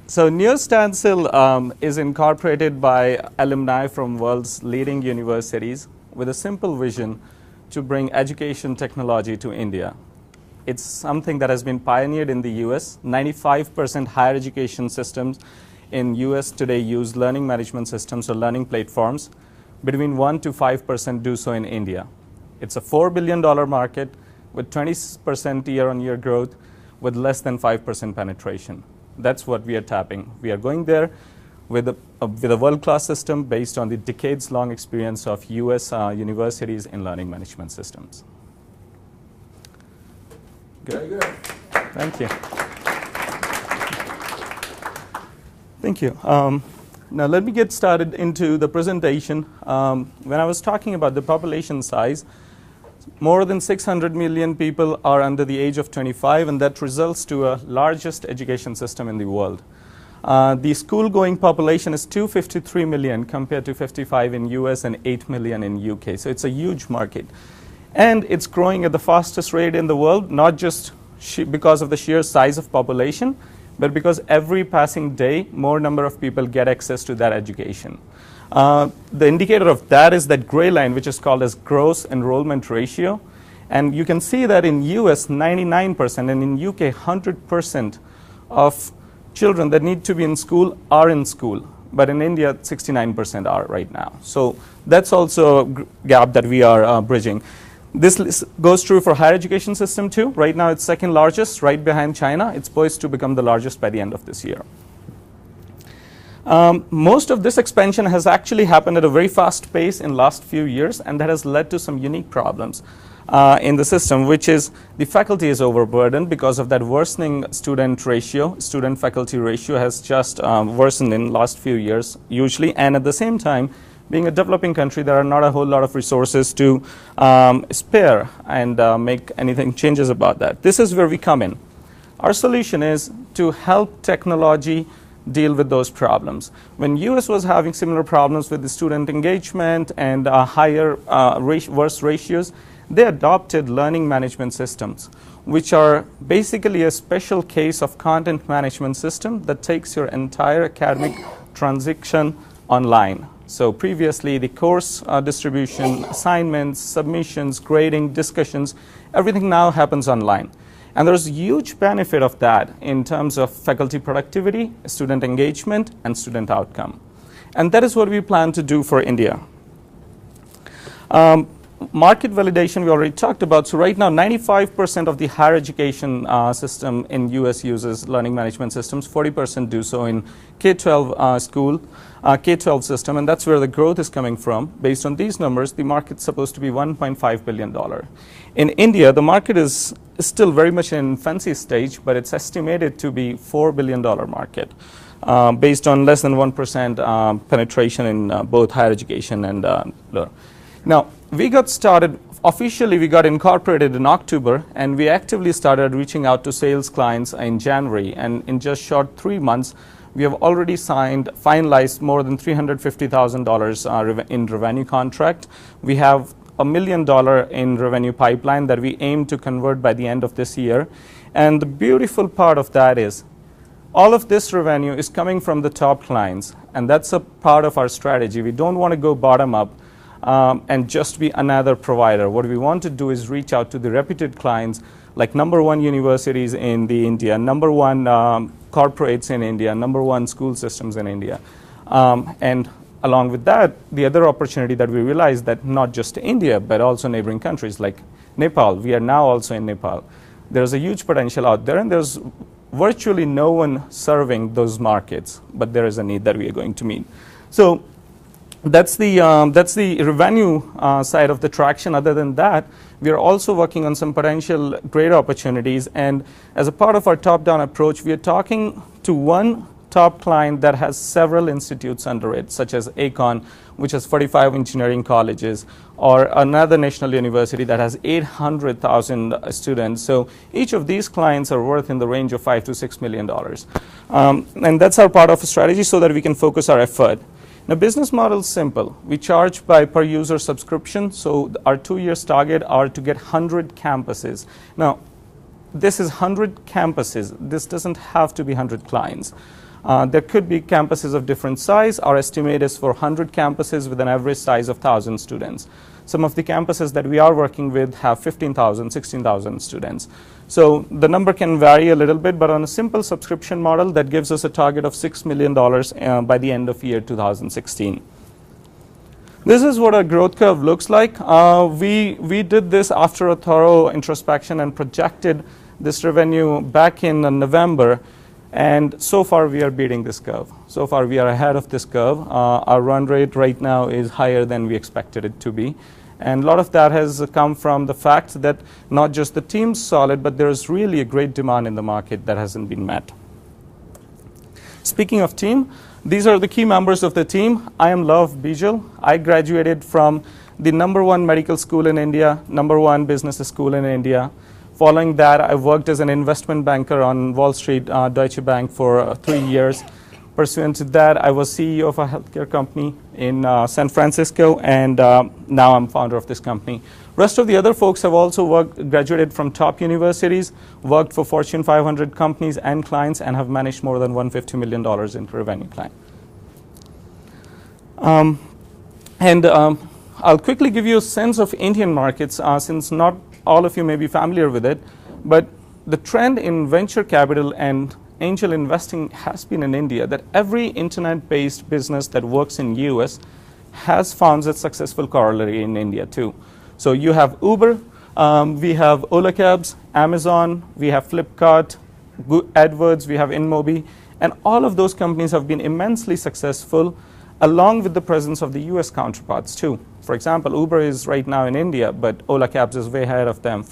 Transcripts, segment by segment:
So NeoStencil is incorporated by alumni from world's leading universities with a simple vision to bring education technology to India. It's something that has been pioneered in the US. 95% higher education systems in US today use learning management systems or learning platforms. Between 1 to 5% do so in India. It's a $4 billion market with 20% year-on-year growth with less than 5% penetration. That's what we are tapping. We are going there with a world-class system based on the decades-long experience of US universities in learning management systems. Good. Very good. Thank you. Thank you. Now let me get started into the presentation. When I was talking about the population size, more than 600 million people are under the age of 25, and that results to a largest education system in the world. The school-going population is 253 million compared to 55 in US and 8 million in UK. So it's a huge market. And it's growing at the fastest rate in the world, not just because of the sheer size of population, but because every passing day, more number of people get access to that education. The indicator of that is that gray line, which is called as gross enrollment ratio. And you can see that in US, 99%, and in UK, 100% of children that need to be in school are in school. But in India, 69% are right now. So that's also a gap that we are bridging. This goes true for higher education system too. Right now, it's second largest, right behind China. It's poised to become the largest by the end of this year. Most of this expansion has actually happened at a very fast pace in last few years, and that has led to some unique problems in the system, which is the faculty is overburdened because of that worsening student ratio. Student-faculty ratio has just worsened in last few years, usually, and at the same time, being a developing country, there are not a whole lot of resources to spare and make anything changes about that. This is where we come in. Our solution is to help technology deal with those problems. When US was having similar problems with the student engagement and higher worse ratios, they adopted learning management systems, which are basically a special case of content management system that takes your entire academic transition online. So previously, the course distribution, assignments, submissions, grading, discussions, everything now happens online. And there's a huge benefit of that in terms of faculty productivity, student engagement, and student outcome. And that is what we plan to do for India. Market validation we already talked about. So right now, 95% of the higher education system in US uses learning management systems. 40% do so in K-12 school, K-12 system, and that's where the growth is coming from. Based on these numbers, the market's supposed to be $1.5 billion. In India, the market is still very much in infancy stage, but it's estimated to be $4 billion market, based on less than 1% penetration in both higher education and lower. Now, we got started, officially we got incorporated in October, and we actively started reaching out to sales clients in January. And in just short 3 months, we have already finalized more than $350,000 in revenue contract. We have $1 million in revenue pipeline that we aim to convert by the end of this year. And the beautiful part of that is all of this revenue is coming from the top clients, and that's a part of our strategy. We don't want to go bottom up and just be another provider. What we want to do is reach out to the reputed clients like #1 universities in India, #1 corporates in India, #1 school systems in India. And along with that, the other opportunity that we realized that not just India, but also neighboring countries like Nepal. We are now also in Nepal. There's a huge potential out there, and there's virtually no one serving those markets, but there is a need that we are going to meet. So that's the revenue side of the traction. Other than that, we are also working on some potential great opportunities. And as a part of our top-down approach, we are talking to one top client that has several institutes under it, such as ACON, which has 45 engineering colleges, or another national university that has 800,000 students. So each of these clients are worth in the range of $5 to $6 million. And that's our part of a strategy so that we can focus our effort. Now, business model is simple. We charge by per user subscription. So our 2 years target are to get 100 campuses. Now, this is 100 campuses. This doesn't have to be 100 clients. There could be campuses of different size. Our estimate is for 100 campuses with an average size of 1,000 students. Some of the campuses that we are working with have 15,000, 16,000 students. So the number can vary a little bit, but on a simple subscription model, that gives us a target of $6 million by the end of year 2016. This is what our growth curve looks like. We did this after a thorough introspection and projected this revenue back in November. And so far, we are beating this curve. So far, we are ahead of this curve. Our run rate right now is higher than we expected it to be. And a lot of that has come from the fact that not just the team's solid, but there is really a great demand in the market that hasn't been met. Speaking of team, these are the key members of the team. I am Love Bijal. I graduated from the #1 medical school in India, #1 business school in India. Following that, I worked as an investment banker on Wall Street, Deutsche Bank, for 3 years. Pursuant to that, I was CEO of a healthcare company in San Francisco, and now I'm founder of this company. Rest of the other folks have also graduated from top universities, worked for Fortune 500 companies and clients, and have managed more than $150 million in revenue client. I'll quickly give you a sense of Indian markets, since not all of you may be familiar with it, but the trend in venture capital and angel investing has been in India, that every internet-based business that works in US has found a successful corollary in India too. So you have Uber, we have Ola Cabs, Amazon, we have Flipkart, AdWords, we have InMobi, and all of those companies have been immensely successful, along with the presence of the US counterparts too. For example, Uber is right now in India, but Ola Cabs is way ahead of them.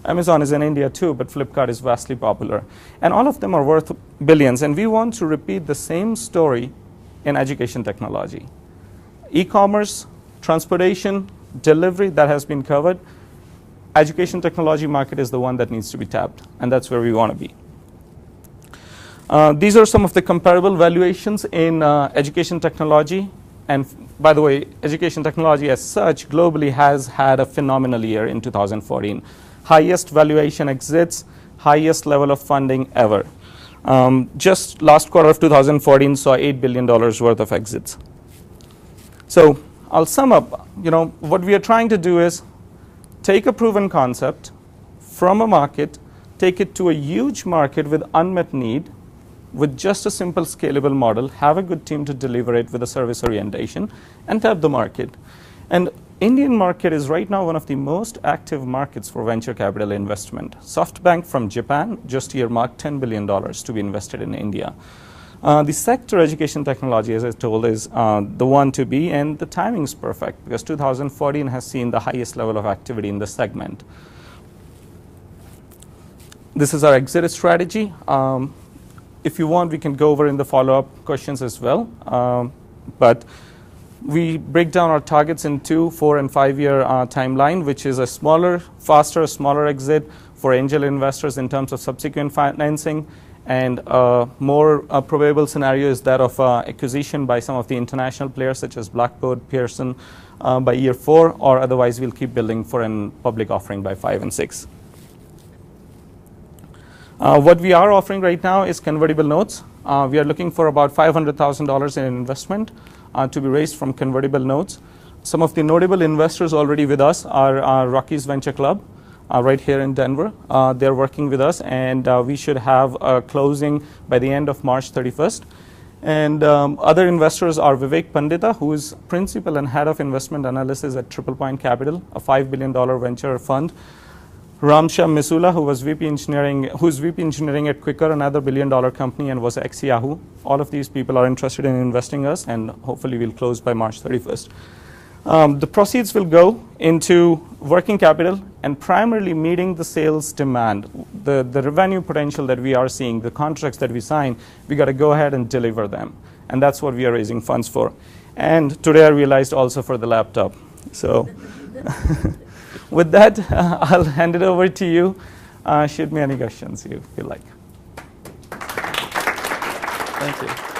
Amazon is in India too, but Flipkart is vastly popular. And all of them are worth billions. And we want to repeat the same story in education technology. E-commerce, transportation, delivery, that has been covered. Education technology market is the one that needs to be tapped, and that's where we want to be. These are some of the comparable valuations in education technology. And by the way, education technology as such globally has had a phenomenal year in 2014. Highest valuation exits, highest level of funding ever. Just last quarter of 2014 saw $8 billion worth of exits. So I'll sum up. What we are trying to do is take a proven concept from a market, take it to a huge market with unmet need, with just a simple scalable model, have a good team to deliver it with a service orientation, and tap the market. And Indian market is right now one of the most active markets for venture capital investment. SoftBank from Japan just earmarked $10 billion to be invested in India. The sector education technology, as I told, is the one to be, and the timing is perfect because 2014 has seen the highest level of activity in the segment. This is our exit strategy. If you want, we can go over in the follow-up questions as well. But we break down our targets in 2, 4, and 5-year timeline, which is a smaller, faster, smaller exit for angel investors in terms of subsequent financing. And a more probable scenario is that of acquisition by some of the international players, such as Blackboard, Pearson, by year 4, or otherwise we'll keep building for a public offering by 5 and 6. What we are offering right now is convertible notes. We are looking for about $500,000 in investment to be raised from convertible notes. Some of the notable investors already with us are Rockies Venture Club right here in Denver. They're working with us, and we should have a closing by the end of March 31st. And other investors are Vivek Pandita, who is principal and head of investment analysis at Triple Point Capital, a $5 billion venture fund. Ramsha Misula, who's VP engineering at Quicker, another billion-dollar company, and was ex-Yahoo. All of these people are interested in investing us, and hopefully we'll close by March 31st. The proceeds will go into working capital and primarily meeting the sales demand, the revenue potential that we are seeing, the contracts that we sign. We got to go ahead and deliver them, and that's what we are raising funds for. And today I realized also for the laptop. So. With that, I'll hand it over to you. Shoot me any questions you feel like. Thank you.